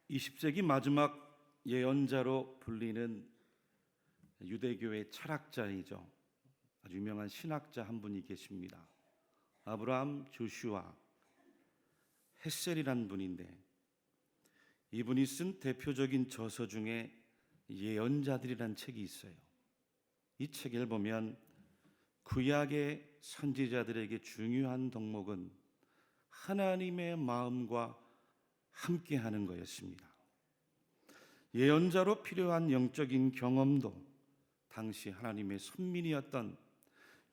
20세기 마지막 예언자로 불리는 유대교의 철학자이죠. 아주 유명한 신학자 한 분이 계십니다. 아브라함 조슈아 헷셀이라는 분인데, 이분이 쓴 대표적인 저서 중에 예언자들이란 책이 있어요. 이 책을 보면 구약의 선지자들에게 중요한 덕목은 하나님의 마음과 함께하는 거였습니다. 예언자로 필요한 영적인 경험도 당시 하나님의 선민이었던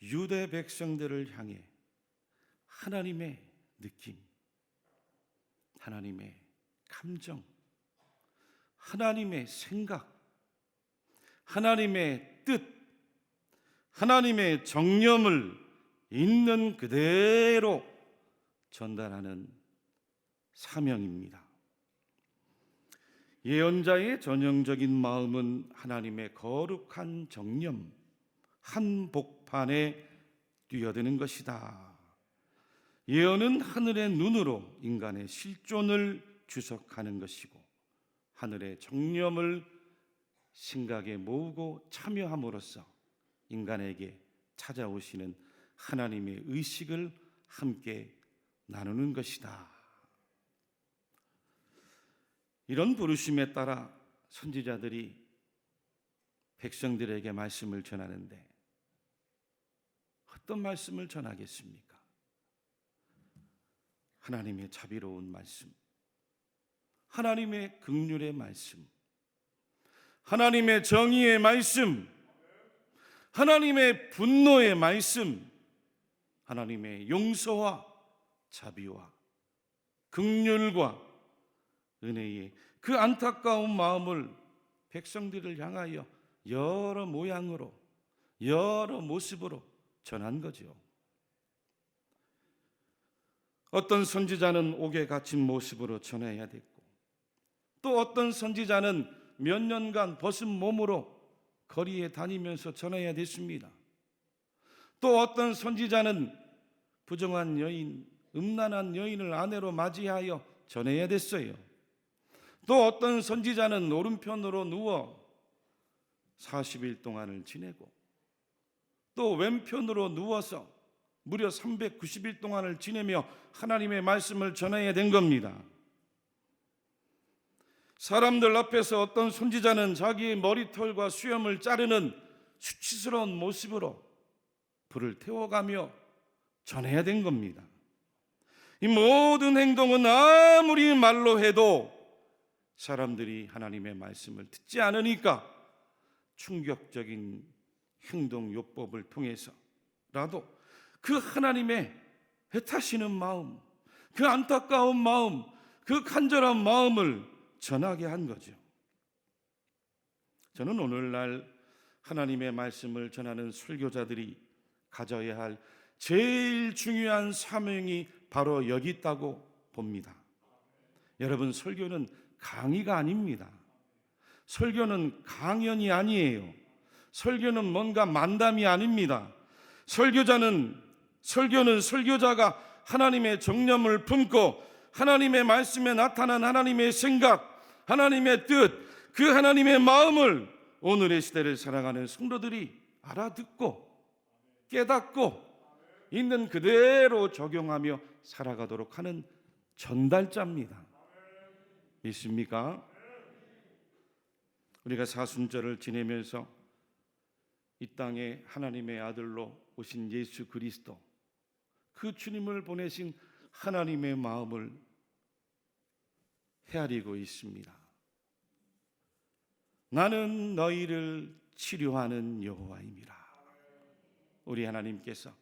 유대 백성들을 향해 하나님의 느낌, 하나님의 감정, 하나님의 생각, 하나님의 뜻, 하나님의 정념을 있는 그대로 전달하는 사명입니다. 예언자의 전형적인 마음은 하나님의 거룩한 정념, 한복판에 뛰어드는 것이다. 예언은 하늘의 눈으로 인간의 실존을 주석하는 것이고, 하늘의 정념을 생각에 모으고 참여함으로써 인간에게 찾아오시는 하나님의 의식을 함께 나누는 것이다. 이런 부르심에 따라 선지자들이 백성들에게 말씀을 전하는데, 어떤 말씀을 전하겠습니까? 하나님의 자비로운 말씀, 하나님의 긍휼의 말씀, 하나님의 정의의 말씀, 하나님의 분노의 말씀, 하나님의 용서와 자비와 긍휼과 은혜의 그 안타까운 마음을 백성들을 향하여 여러 모양으로, 여러 모습으로 전한 거죠. 어떤 선지자는 옥에 갇힌 모습으로 전해야 됐고, 또 어떤 선지자는 몇 년간 벗은 몸으로 거리에 다니면서 전해야 됐습니다. 또 어떤 선지자는 부정한 여인, 음란한 여인을 아내로 맞이하여 전해야 됐어요. 또 어떤 선지자는 오른편으로 누워 40일 동안을 지내고, 또 왼편으로 누워서 무려 390일 동안을 지내며 하나님의 말씀을 전해야 된 겁니다. 사람들 앞에서 어떤 선지자는 자기의 머리털과 수염을 자르는 수치스러운 모습으로 불을 태워가며 전해야 된 겁니다. 이 모든 행동은 아무리 말로 해도 사람들이 하나님의 말씀을 듣지 않으니까 충격적인 행동요법을 통해서라도 그 하나님의 애타시는 마음, 그 안타까운 마음, 그 간절한 마음을 전하게 한 거죠. 저는 오늘날 하나님의 말씀을 전하는 설교자들이 가져야 할 제일 중요한 사명이 바로 여기 있다고 봅니다. 여러분, 설교는 강의가 아닙니다. 설교는 강연이 아니에요. 설교는 뭔가 만담이 아닙니다. 설교는 설교자가 하나님의 정념을 품고 하나님의 말씀에 나타난 하나님의 생각, 하나님의 뜻, 그 하나님의 마음을 오늘의 시대를 살아가는 성도들이 알아듣고 깨닫고 있는 그대로 적용하며 살아가도록 하는 전달자입니다. 믿습니까? 우리가 사순절을 지내면서 이 땅에 하나님의 아들로 오신 예수 그리스도, 그 주님을 보내신 하나님의 마음을 헤아리고 있습니다. 나는 너희를 치료하는 여호와임이라. 우리 하나님께서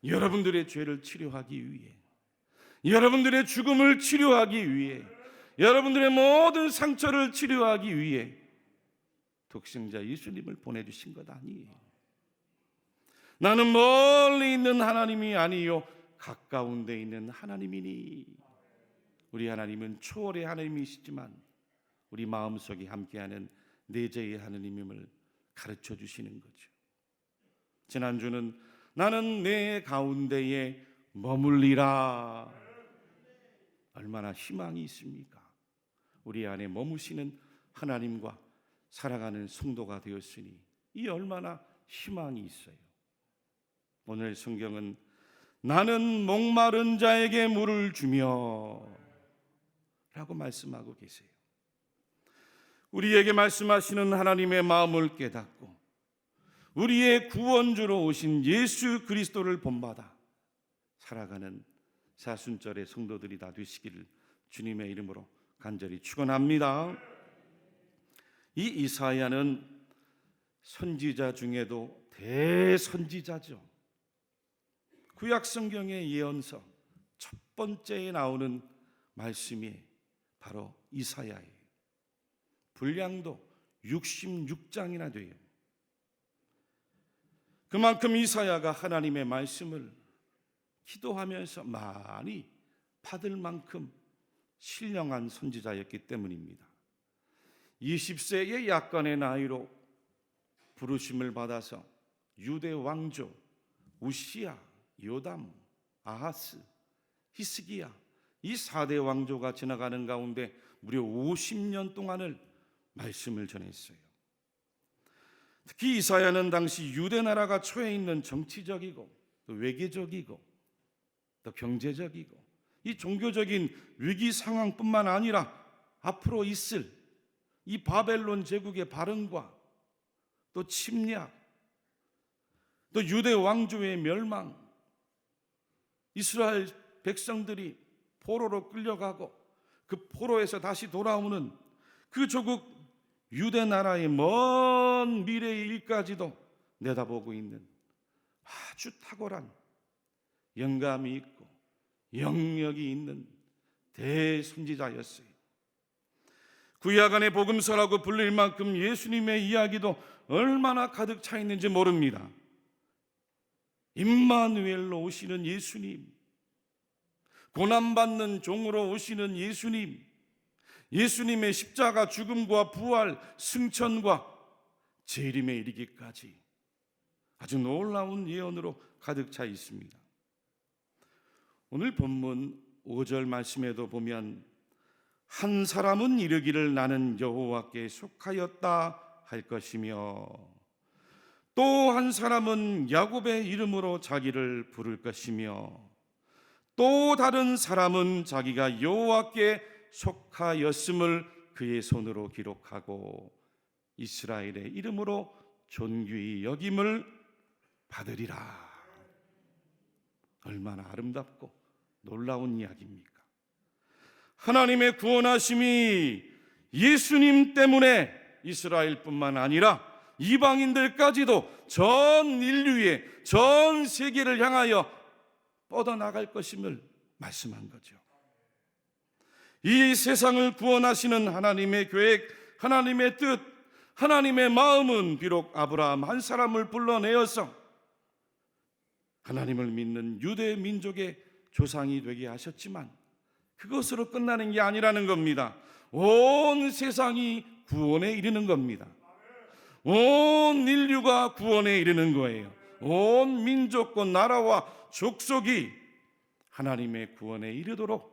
여러분들의 죄를 치료하기 위해, 여러분들의 죽음을 치료하기 위해, 여러분들의 모든 상처를 치료하기 위해 독생자 예수님을 보내주신 것 아니에요. 나는 멀리 있는 하나님이 아니요 가까운 데 있는 하나님이니. 우리 하나님은 초월의 하나님이시지만 우리 마음속에 함께하는 내재의 하나님임을 가르쳐 주시는 거죠. 지난주는 나는 내 가운데에 머물리라. 얼마나 희망이 있습니까? 우리 안에 머무시는 하나님과 살아가는 성도가 되었으니 이 얼마나 희망이 있어요. 오늘 성경은 나는 목마른 자에게 물을 주며 라고 말씀하고 계세요. 우리에게 말씀하시는 하나님의 마음을 깨닫고 우리의 구원주로 오신 예수 그리스도를 본받아 살아가는 사순절의 성도들이 다 되시기를 주님의 이름으로 간절히 축원합니다. 이 이사야는 선지자 중에도 대선지자죠. 구약 성경의 예언서 첫 번째에 나오는 말씀이 바로 이사야예요. 분량도 66장이나 돼요. 그만큼 이사야가 하나님의 말씀을 기도하면서 많이 받을 만큼 신령한 선지자였기 때문입니다. 20세의 약간의 나이로 부르심을 받아서 유대 왕조 우시야, 요담, 아하스, 히스기야 이 4대 왕조가 지나가는 가운데 무려 50년 동안을 말씀을 전했어요. 특히 이사야는 당시 유대 나라가 처해 있는 정치적이고 또 외교적이고 또 경제적이고 이 종교적인 위기 상황뿐만 아니라 앞으로 있을 이 바벨론 제국의 발흥과 또 침략, 또 유대 왕조의 멸망, 이스라엘 백성들이 포로로 끌려가고 그 포로에서 다시 돌아오는 그 조국 유대 나라의 먼 미래의 일까지도 내다보고 있는 아주 탁월한 영감이 있고 영역이 있는 대선지자였어요. 구약 안의 복음서라고 불릴 만큼 예수님의 이야기도 얼마나 가득 차 있는지 모릅니다. 임마누엘로 오시는 예수님, 고난받는 종으로 오시는 예수님, 예수님의 십자가 죽음과 부활, 승천과 재림에 이르기까지 아주 놀라운 예언으로 가득 차 있습니다. 오늘 본문 5절 말씀에도 보면 한 사람은 이르기를 나는 여호와께 속하였다 할 것이며 또 한 사람은 야곱의 이름으로 자기를 부를 것이며 또 다른 사람은 자기가 여호와께 속하였음을 그의 손으로 기록하고 이스라엘의 이름으로 존귀히 여김을 받으리라. 얼마나 아름답고 놀라운 이야기입니까? 하나님의 구원하심이 예수님 때문에 이스라엘뿐만 아니라 이방인들까지도 전 인류의 전 세계를 향하여 뻗어나갈 것임을 말씀한 거죠. 이 세상을 구원하시는 하나님의 계획, 하나님의 뜻, 하나님의 마음은 비록 아브라함 한 사람을 불러내어서 하나님을 믿는 유대 민족의 조상이 되게 하셨지만 그것으로 끝나는 게 아니라는 겁니다. 온 세상이 구원에 이르는 겁니다. 온 인류가 구원에 이르는 거예요. 온 민족과 나라와 족속이 하나님의 구원에 이르도록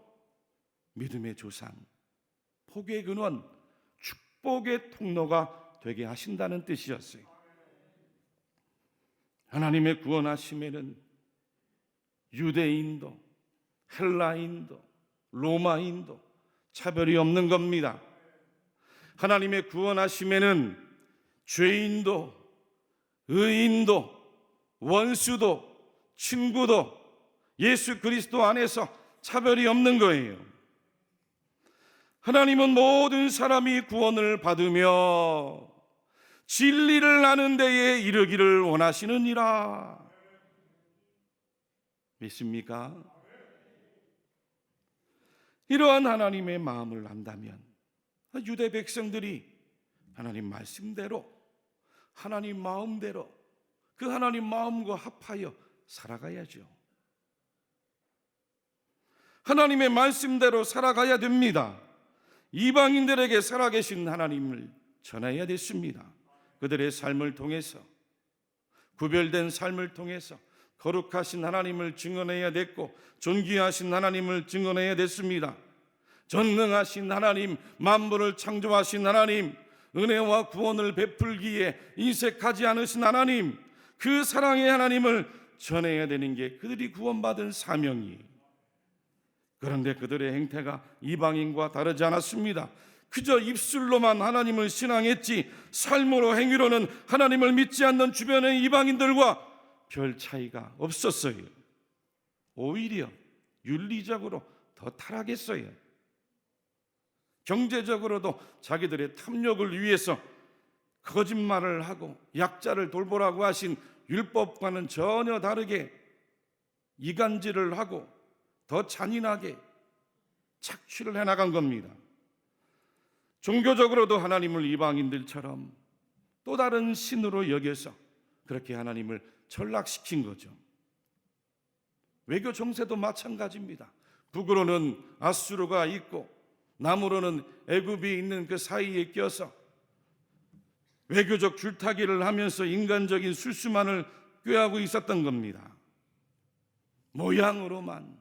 믿음의 조상, 복의 근원, 축복의 통로가 되게 하신다는 뜻이었어요. 하나님의 구원하심에는 유대인도 헬라인도 로마인도 차별이 없는 겁니다. 하나님의 구원하심에는 죄인도 의인도 원수도 친구도 예수 그리스도 안에서 차별이 없는 거예요. 하나님은 모든 사람이 구원을 받으며 진리를 아는 데에 이르기를 원하시느니라. 믿습니까? 이러한 하나님의 마음을 안다면 유대 백성들이 하나님 말씀대로 하나님 마음대로 그 하나님 마음과 합하여 살아가야죠. 하나님의 말씀대로 살아가야 됩니다. 이방인들에게 살아계신 하나님을 전해야 됐습니다. 그들의 삶을 통해서 구별된 삶을 통해서 거룩하신 하나님을 증언해야 됐고 존귀하신 하나님을 증언해야 됐습니다. 전능하신 하나님, 만물을 창조하신 하나님, 은혜와 구원을 베풀기에 인색하지 않으신 하나님, 그 사랑의 하나님을 전해야 되는 게 그들이 구원받은 사명이에요. 그런데 그들의 행태가 이방인과 다르지 않았습니다. 그저 입술로만 하나님을 신앙했지 삶으로 행위로는 하나님을 믿지 않는 주변의 이방인들과 별 차이가 없었어요. 오히려 윤리적으로 더 타락했어요. 경제적으로도 자기들의 탐욕을 위해서 거짓말을 하고 약자를 돌보라고 하신 율법과는 전혀 다르게 이간질을 하고 더 잔인하게 착취를 해나간 겁니다. 종교적으로도 하나님을 이방인들처럼 또 다른 신으로 여겨서 그렇게 하나님을 전락시킨 거죠. 외교 정세도 마찬가지입니다. 북으로는 아수르가 있고 남으로는 애굽이 있는 그 사이에 껴서 외교적 줄타기를 하면서 인간적인 술수만을 꾀하고 있었던 겁니다. 모양으로만,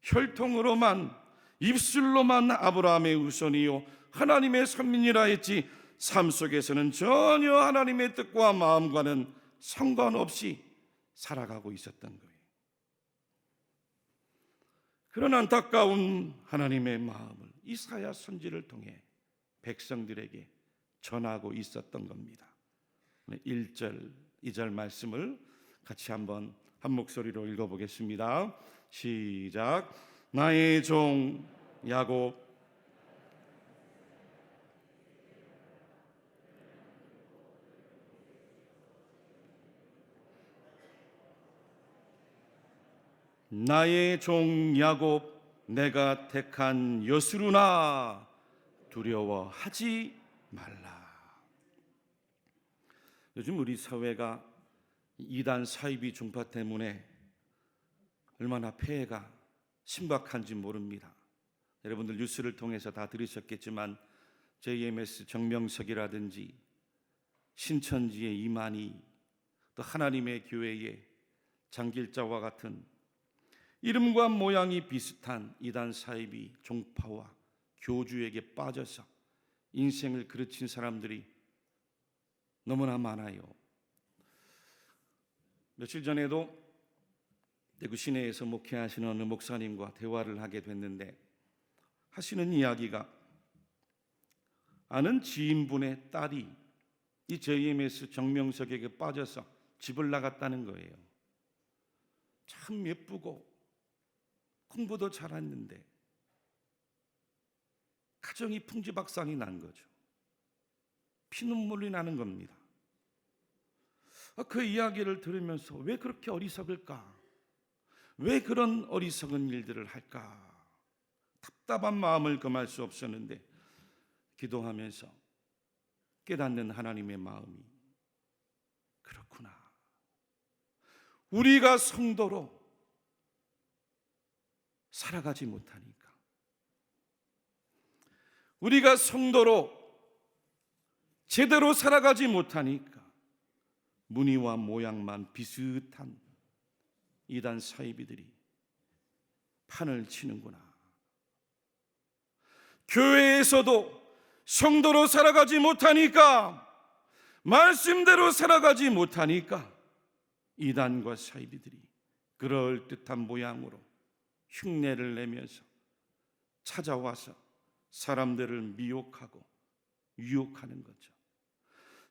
혈통으로만, 입술로만 아브라함의 후손이요 하나님의 선민이라 했지 삶 속에서는 전혀 하나님의 뜻과 마음과는 상관없이 살아가고 있었던 거예요. 그런 안타까운 하나님의 마음을 이사야 선지를 통해 백성들에게 전하고 있었던 겁니다. 1절, 2절 말씀을 같이 한번 한 목소리로 읽어보겠습니다. 시작. 나의 종 야곱 나의 종 야곱 내가 택한 여수루나 두려워하지 말라. 요즘 우리 사회가 이단 사이비 종파 때문에 얼마나 폐해가 심각한지 모릅니다. 여러분들 뉴스를 통해서 다 들으셨겠지만 JMS 정명석이라든지 신천지의 이만희, 또 하나님의 교회의 장길자와 같은 이름과 모양이 비슷한 이단 사이비 종파와 교주에게 빠져서 인생을 그르친 사람들이 너무나 많아요. 며칠 전에도 대구 시내에서 목회하시는 어느 목사님과 대화를 하게 됐는데 하시는 이야기가 아는 지인분의 딸이 이 JMS 정명석에게 빠져서 집을 나갔다는 거예요. 참 예쁘고 공부도 잘했는데 가정이 풍지박산이 난 거죠. 피눈물이 나는 겁니다. 그 이야기를 들으면서 왜 그렇게 어리석을까? 왜 그런 어리석은 일들을 할까? 답답한 마음을 금할 수 없었는데 기도하면서 깨닫는 하나님의 마음이 그렇구나. 우리가 성도로 살아가지 못하니까, 우리가 성도로 제대로 살아가지 못하니까 무늬와 모양만 비슷한 이단 사이비들이 판을 치는구나. 교회에서도 성도로 살아가지 못하니까, 말씀대로 살아가지 못하니까 이단과 사이비들이 그럴듯한 모양으로 흉내를 내면서 찾아와서 사람들을 미혹하고 유혹하는 거죠.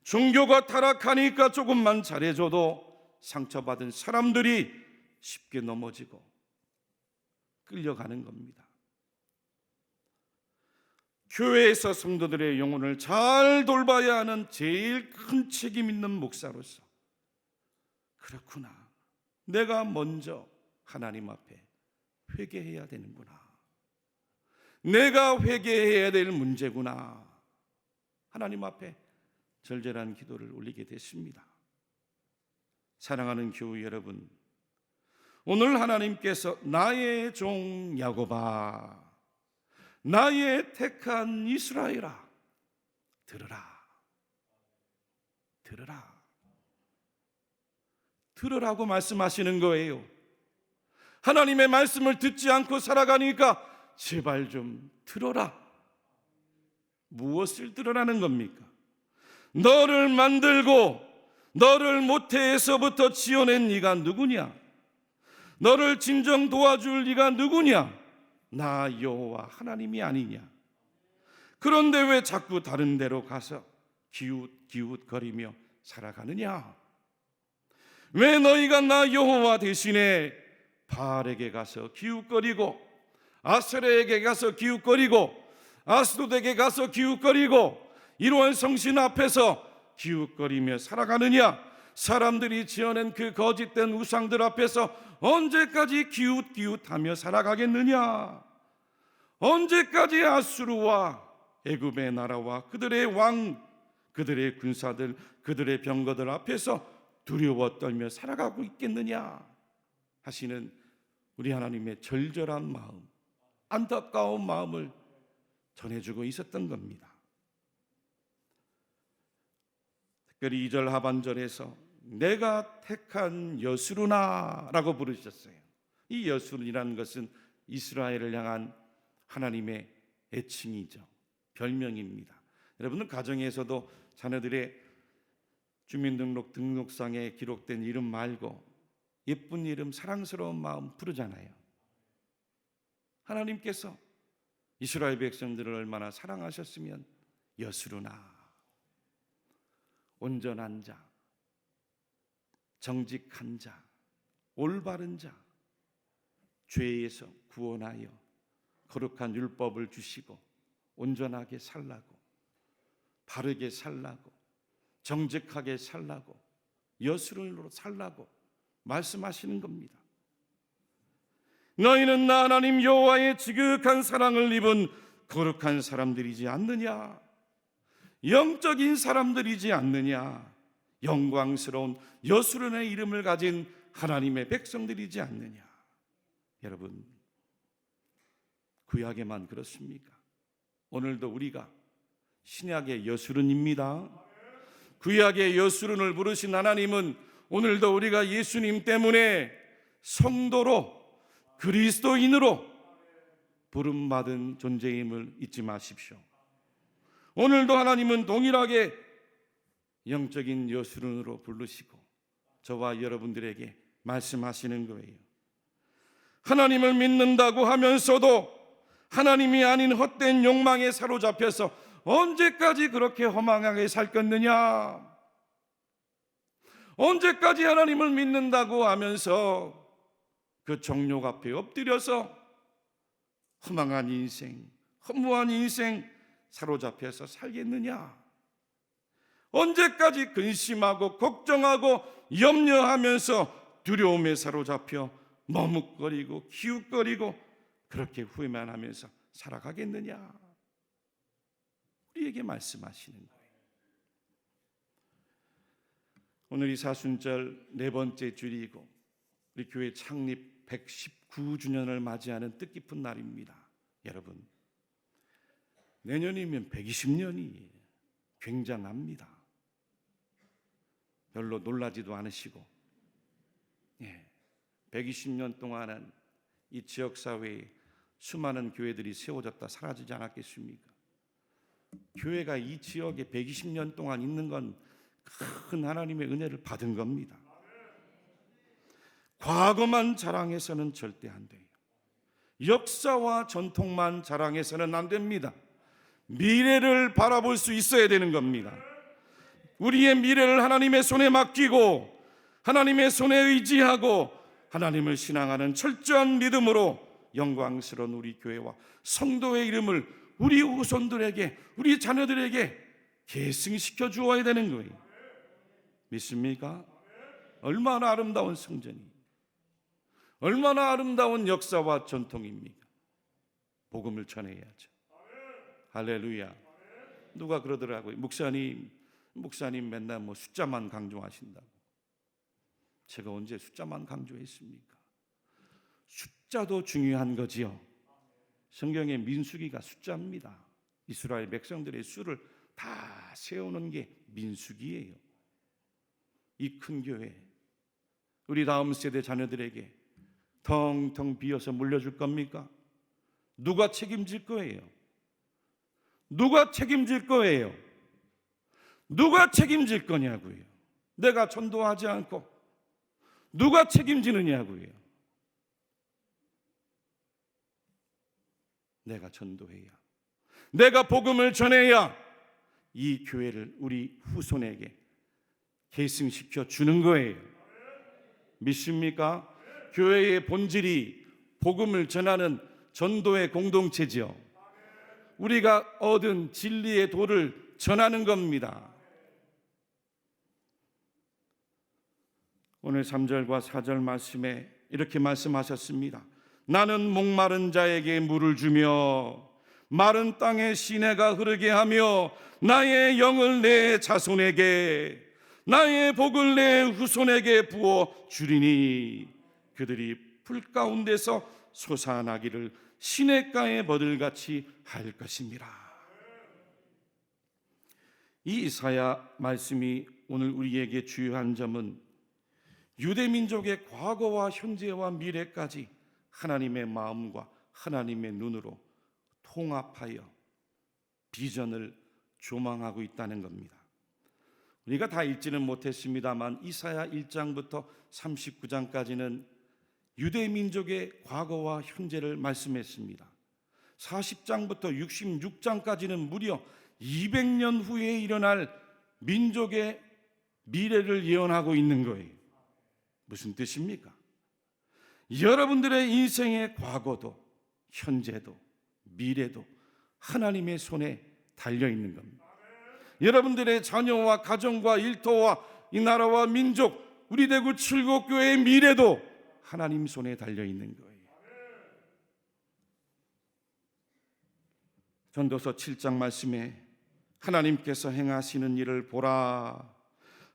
종교가 타락하니까 조금만 잘해줘도 상처받은 사람들이 쉽게 넘어지고 끌려가는 겁니다. 교회에서 성도들의 영혼을 잘 돌봐야 하는 제일 큰 책임 있는 목사로서 그렇구나, 내가 먼저 하나님 앞에 회개해야 되는구나, 내가 회개해야 될 문제구나, 하나님 앞에 절절한 기도를 올리게 됐습니다. 사랑하는 교우 여러분, 오늘 하나님께서 나의 종 야곱아, 나의 택한 이스라엘아, 들으라, 들으라, 들으라고 말씀하시는 거예요. 하나님의 말씀을 듣지 않고 살아가니까 제발 좀 들어라. 무엇을 들으라는 겁니까? 너를 만들고 너를 모태에서부터 지어낸 네가 누구냐? 너를 진정 도와줄 네가 누구냐? 나 여호와 하나님이 아니냐? 그런데 왜 자꾸 다른 데로 가서 기웃기웃거리며 살아가느냐? 왜 너희가 나 여호와 대신에 바알에게 가서 기웃거리고 아세라에게 가서 기웃거리고 아스돗에게 가서 기웃거리고 이러한 성신 앞에서 기웃거리며 살아가느냐? 사람들이 지어낸 그 거짓된 우상들 앞에서 언제까지 기웃기웃하며 살아가겠느냐? 언제까지 아수르와 애굽의 나라와 그들의 왕, 그들의 군사들, 그들의 병거들 앞에서 두려워 떨며 살아가고 있겠느냐 하시는 우리 하나님의 절절한 마음, 안타까운 마음을 전해주고 있었던 겁니다. 특별히 2절 하반절에서 내가 택한 여수르나 라고 부르셨어요. 이 여수르이라는 것은 이스라엘을 향한 하나님의 애칭이죠. 별명입니다. 여러분은 가정에서도 자녀들의 주민등록 등록상에 기록된 이름 말고 예쁜 이름, 사랑스러운 마음 부르잖아요. 하나님께서 이스라엘 백성들을 얼마나 사랑하셨으면 여수르나, 온전한 자, 정직한 자, 올바른 자, 죄에서 구원하여 거룩한 율법을 주시고 온전하게 살라고, 바르게 살라고, 정직하게 살라고, 여수르로 살라고 말씀하시는 겁니다. 너희는 나 하나님 여호와의 지극한 사랑을 입은 거룩한 사람들이지 않느냐? 영적인 사람들이지 않느냐? 영광스러운 여수르의 이름을 가진 하나님의 백성들이지 않느냐? 여러분, 구약에만 그렇습니까? 오늘도 우리가 신약의 여수르입니다. 구약의 여수르를 부르신 하나님은 오늘도 우리가 예수님 때문에 성도로, 그리스도인으로 부름받은 존재임을 잊지 마십시오. 오늘도 하나님은 동일하게 영적인 여수른으로 부르시고 저와 여러분들에게 말씀하시는 거예요. 하나님을 믿는다고 하면서도 하나님이 아닌 헛된 욕망에 사로잡혀서 언제까지 그렇게 허망하게 살겠느냐? 언제까지 하나님을 믿는다고 하면서 그 정욕 앞에 엎드려서 허망한 인생, 허무한 인생 사로잡혀서 살겠느냐? 언제까지 근심하고 걱정하고 염려하면서 두려움에 사로잡혀 머뭇거리고 기웃거리고 그렇게 후회만 하면서 살아가겠느냐? 우리에게 말씀하시는 거예요. 오늘 이 사순절 네 번째 주일이고 우리 교회 창립 119주년을 맞이하는 뜻깊은 날입니다. 여러분, 내년이면 120년이 굉장합니다. 별로 놀라지도 않으시고 120년 동안은 이 지역사회에 수많은 교회들이 세워졌다 사라지지 않았겠습니까? 교회가 이 지역에 120년 동안 있는 건 큰 하나님의 은혜를 받은 겁니다. 과거만 자랑해서는 절대 안 돼요. 역사와 전통만 자랑해서는 안 됩니다. 미래를 바라볼 수 있어야 되는 겁니다. 우리의 미래를 하나님의 손에 맡기고 하나님의 손에 의지하고 하나님을 신앙하는 철저한 믿음으로 영광스러운 우리 교회와 성도의 이름을 우리 후손들에게, 우리 자녀들에게 계승시켜 주어야 되는 거예요. 믿습니까? 얼마나 아름다운 성전이, 얼마나 아름다운 역사와 전통입니까? 복음을 전해야죠. 할렐루야. 누가 그러더라고요. 목사님 맨날 뭐 숫자만 강조하신다고. 제가 언제 숫자만 강조했습니까? 숫자도 중요한 거지요. 성경의 민수기가 숫자입니다. 이스라엘 백성들의 수를 다 세우는 게 민수기예요. 이 큰 교회, 우리 다음 세대 자녀들에게 텅텅 비어서 물려줄 겁니까? 누가 책임질 거예요? 누가 책임질 거예요? 누가 책임질 거냐고요. 내가 전도하지 않고 누가 책임지느냐고요. 내가 전도해야, 내가 복음을 전해야 이 교회를 우리 후손에게 계승시켜 주는 거예요. 믿습니까? 교회의 본질이 복음을 전하는 전도의 공동체죠. 우리가 얻은 진리의 도를 전하는 겁니다. 오늘 3절과 4절 말씀에 이렇게 말씀하셨습니다. 나는 목마른 자에게 물을 주며 마른 땅에 시내가 흐르게 하며 나의 영을 내 자손에게 나의 복을 내 후손에게 부어 주리니 그들이 풀 가운데서 솟아나기를 시냇가의 버들같이 할 것입니다. 이 이사야 말씀이 오늘 우리에게 주요한 점은 유대민족의 과거와 현재와 미래까지 하나님의 마음과 하나님의 눈으로 통합하여 비전을 조망하고 있다는 겁니다. 우리가 다 읽지는 못했습니다만 이사야 1장부터 39장까지는 유대민족의 과거와 현재를 말씀했습니다. 40장부터 66장까지는 무려 200년 후에 일어날 민족의 미래를 예언하고 있는 거예요. 무슨 뜻입니까? 여러분들의 인생의 과거도 현재도 미래도 하나님의 손에 달려 있는 겁니다. 여러분들의 자녀와 가정과 일터와 이 나라와 민족, 우리 대구 칠곡교회의 미래도 하나님 손에 달려 있는 거예요. 전도서 7장 말씀에 하나님께서 행하시는 일을 보라.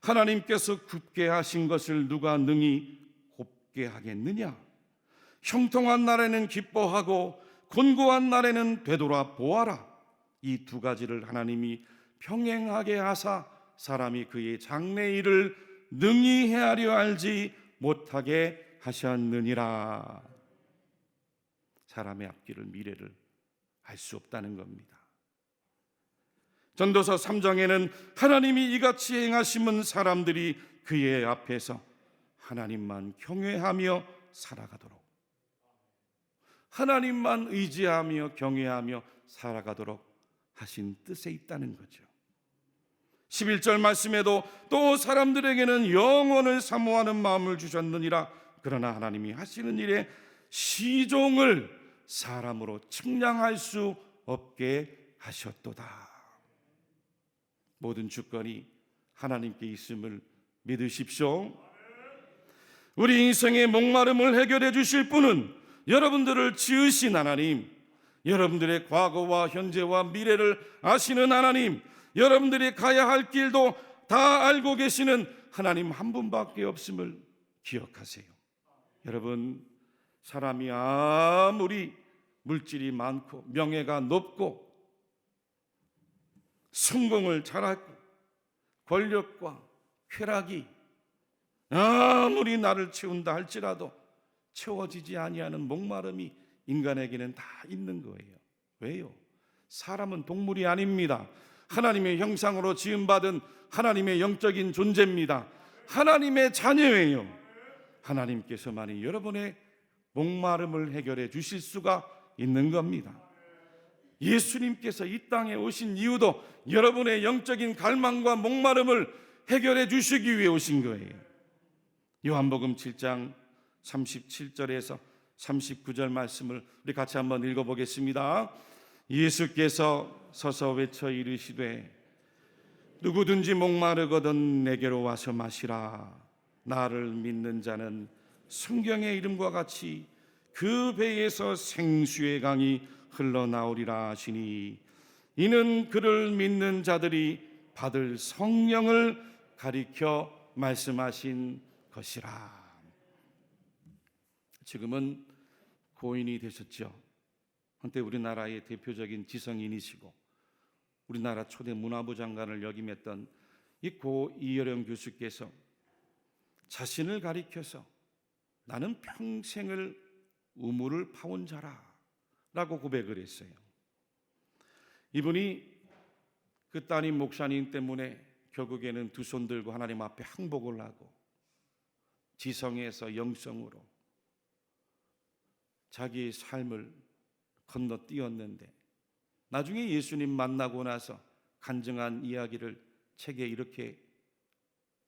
하나님께서 굽게 하신 것을 누가 능히 곱게 하겠느냐? 형통한 날에는 기뻐하고 곤고한 날에는 되돌아 보아라. 이 두 가지를 하나님이 평행하게 하사 사람이 그의 장래 일을 능히 헤아려 알지 못하게 하셨느니라. 사람의 앞길을 미래를 알 수 없다는 겁니다. 전도서 3장에는 하나님이 이같이 행하심은 사람들이 그의 앞에서 하나님만 경외하며 살아가도록, 하나님만 의지하며 경외하며 살아가도록 하신 뜻에 있다는 거죠. 11절 말씀에도 또 사람들에게는 영원을 사모하는 마음을 주셨느니라. 그러나 하나님이 하시는 일에 시종을 사람으로 측량할 수 없게 하셨도다. 모든 주권이 하나님께 있음을 믿으십시오. 우리 인생의 목마름을 해결해 주실 분은 여러분들을 지으신 하나님, 여러분들의 과거와 현재와 미래를 아시는 하나님, 여러분들이 가야 할 길도 다 알고 계시는 하나님 한 분밖에 없음을 기억하세요. 여러분, 사람이 아무리 물질이 많고 명예가 높고 성공을 잘하고 권력과 쾌락이 아무리 나를 채운다 할지라도 채워지지 아니하는 목마름이 인간에게는 다 있는 거예요. 왜요? 사람은 동물이 아닙니다. 하나님의 형상으로 지음받은 하나님의 영적인 존재입니다. 하나님의 자녀예요. 하나님께서만이 여러분의 목마름을 해결해 주실 수가 있는 겁니다. 예수님께서 이 땅에 오신 이유도 여러분의 영적인 갈망과 목마름을 해결해 주시기 위해 오신 거예요. 요한복음 7장 37절에서 39절 말씀을 우리 같이 한번 읽어보겠습니다. 예수께서 서서 외쳐 이르시되 누구든지 목마르거든 내게로 와서 마시라. 나를 믿는 자는 성경의 이름과 같이 그 배에서 생수의 강이 흘러나오리라 하시니 이는 그를 믿는 자들이 받을 성령을 가리켜 말씀하신 것이라. 지금은 고인이 되셨죠. 한때 우리나라의 대표적인 지성인이시고 우리나라 초대 문화부 장관을 역임했던 이 고 이여령 교수께서 자신을 가리켜서 나는 평생을 우물을 파온 자라 라고 고백을 했어요. 이분이 그 따님 목사님 때문에 결국에는 두 손 들고 하나님 앞에 항복을 하고 지성에서 영성으로 자기의 삶을 건너뛰었는데 나중에 예수님 만나고 나서 간증한 이야기를 책에 이렇게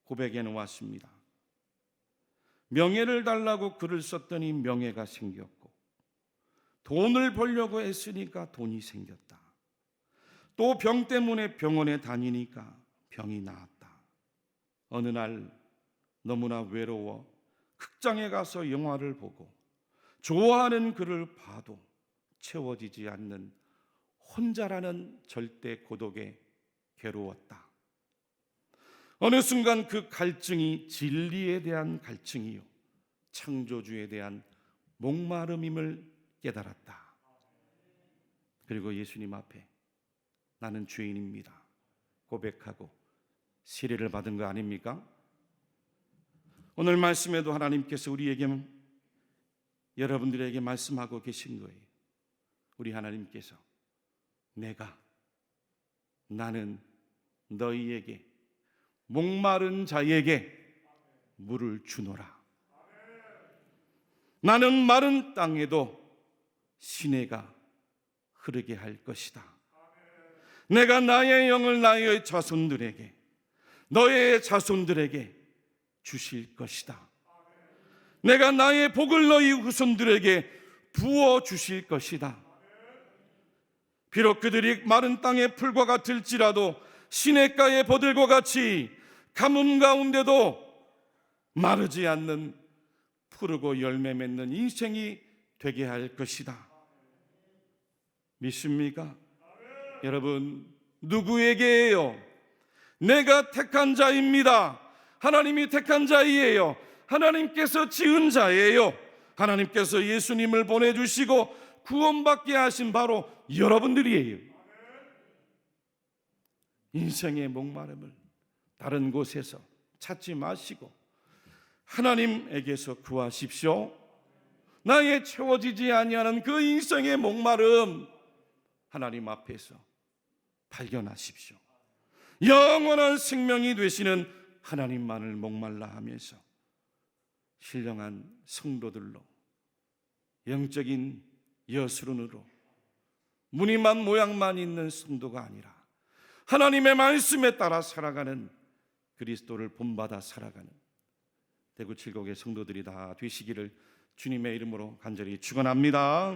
고백해 놓았습니다. 명예를 달라고 글을 썼더니 명예가 생겼고, 돈을 벌려고 애쓰니까 돈이 생겼다. 또 병 때문에 병원에 다니니까 병이 나았다. 어느 날 너무나 외로워 극장에 가서 영화를 보고 좋아하는 글을 봐도 채워지지 않는 혼자라는 절대 고독에 괴로웠다. 어느 순간 그 갈증이 진리에 대한 갈증이요 창조주에 대한 목마름임을 깨달았다. 그리고 예수님 앞에 나는 죄인입니다 고백하고 세례를 받은 거 아닙니까? 오늘 말씀에도 하나님께서 우리에게, 여러분들에게 말씀하고 계신 거예요. 우리 하나님께서 나는 너희에게 목마른 자에게 물을 주노라. 나는 마른 땅에도 시내가 흐르게 할 것이다. 내가 나의 영을 나의 자손들에게, 너의 자손들에게 주실 것이다. 내가 나의 복을 너희 후손들에게 부어 주실 것이다. 비록 그들이 마른 땅의 풀과 같을지라도 시냇가의 버들과 같이 가뭄 가운데도 마르지 않는 푸르고 열매 맺는 인생이 되게 할 것이다. 믿습니까? 여러분, 누구에게예요? 내가 택한 자입니다. 하나님이 택한 자이에요. 하나님께서 지은 자예요. 하나님께서 예수님을 보내주시고 구원받게 하신 바로 여러분들이에요. 인생의 목마름을 다른 곳에서 찾지 마시고 하나님에게서 구하십시오. 나의 채워지지 아니하는 그 인생의 목마름 하나님 앞에서 발견하십시오. 영원한 생명이 되시는 하나님만을 목말라 하면서 신령한 성도들로 영적인 여술은으로 무늬만 모양만 있는 성도가 아니라 하나님의 말씀에 따라 살아가는 그리스도를 본받아 살아가는 대구 칠곡의 성도들이 다 되시기를 주님의 이름으로 간절히 축원합니다.